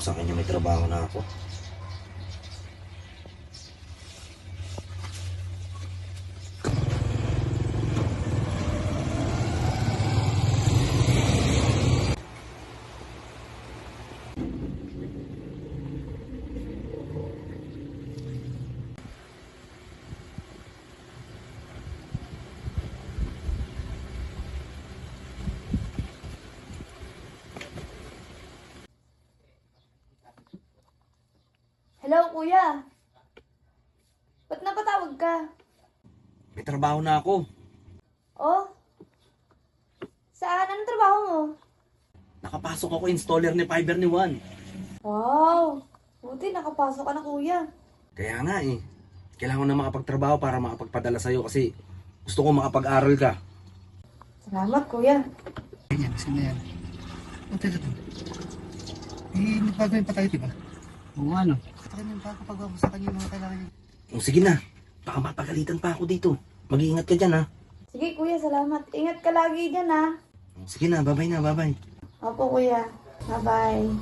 sa kanya may trabaho na ako. Hello, kuya. Ba't napatawag ka? May trabaho na ako. Oh? Saan? Anong trabaho mo? Nakapasok ako installer ni Fiverr ni Juan. Wow! Buti nakapasok ka na, kuya. Kaya nga eh. Kailangan ko na makapagtrabaho para makapagpadala sa'yo kasi gusto ko makapag-aral ka. Salamat, kuya. Yan, sino yan? O, teka to. Eh, nagpagawin pa tayo, diba? Oo, ano? Sa kanya, pagpagawa mo sa kanya yung mga kailangan niya. Sige na. Baka mapagalitan pa ako dito. Mag-iingat ka dyan ha. Sige, kuya, salamat. Ingat ka lagi dyan, ha? Sige na, bye-bye na, bye-bye. Opo, kuya. Bye-bye.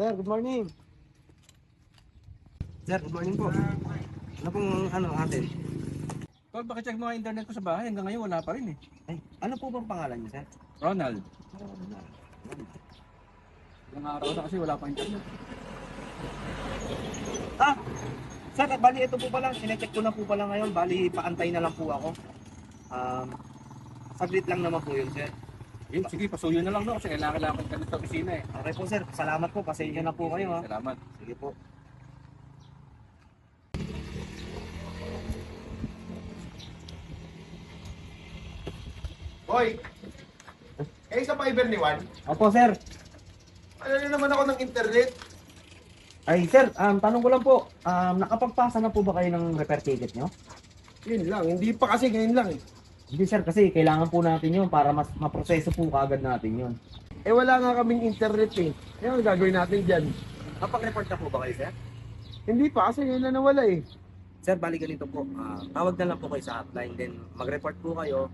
Sir, good morning. Sir, good morning po. Ano pong atin? Tol, pakicheck mo nga internet ko sa bahay. Hanggang ngayon wala pa rin eh. Ay, ano po bang pangalan niyo, sir? Ronald. Ilang araw na kasi wala pa internet. Ah, sir, bali ito po pala. Sinecheck ko na po pala ngayon. Bali, paantay na lang po ako. Saglit lang naman po yun, sir. Yun, sige, pasuyo na lang no kasi kailangan ko internet sa opisina eh. Okay po, sir. Salamat po. Pasensya na po kayo, ha. Salamat. Sige po. Hoy! Eh, sa Fiverr ni Juan, Opo, sir. ano na naman ako ng internet? Ay, sir, tanong ko lang po. Nakapagpasa na po ba kayo ng repair ticket nyo? Yun lang, hindi pa kasi ngayon lang eh. Hindi, sir, kasi kailangan po natin yun para mas maproseso po kaagad natin yun. Eh, wala nga kaming internet eh. Ano ang gagawin natin dyan? Nakapag-report na po ba kayo, sir? Hindi pa kasi ngayon na nawala eh. Sir, bali ganito po. Tawag na lang po kayo sa hotline, then mag-report po kayo.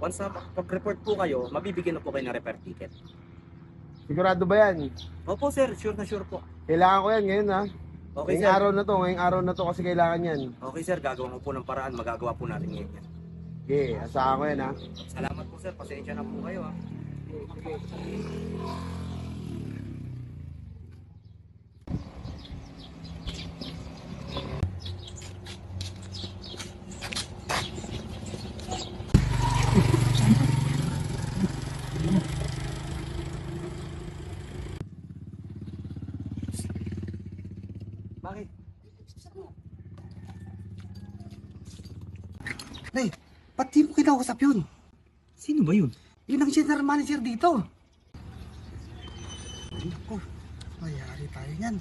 Once na pag-report po kayo, mabibigyan na po kayo ng repair ticket. Sigurado ba yan? Opo, sir. Sure na sure po. Kailangan ko yan ngayon ha. Okay, Ngayong sir. araw na to kasi kailangan yan. Okay, sir. Gagawa ko po ng paraan. Magagawa po natin ngayon yan. Okay, asahan ko yan ha. Salamat po, sir. Pasensya na po kayo, ha. Bakit? Nay, ba't di mo kinausap yun? Sino ba yun? Yun ang general manager dito. Ay, naku. Mayari tayo yan.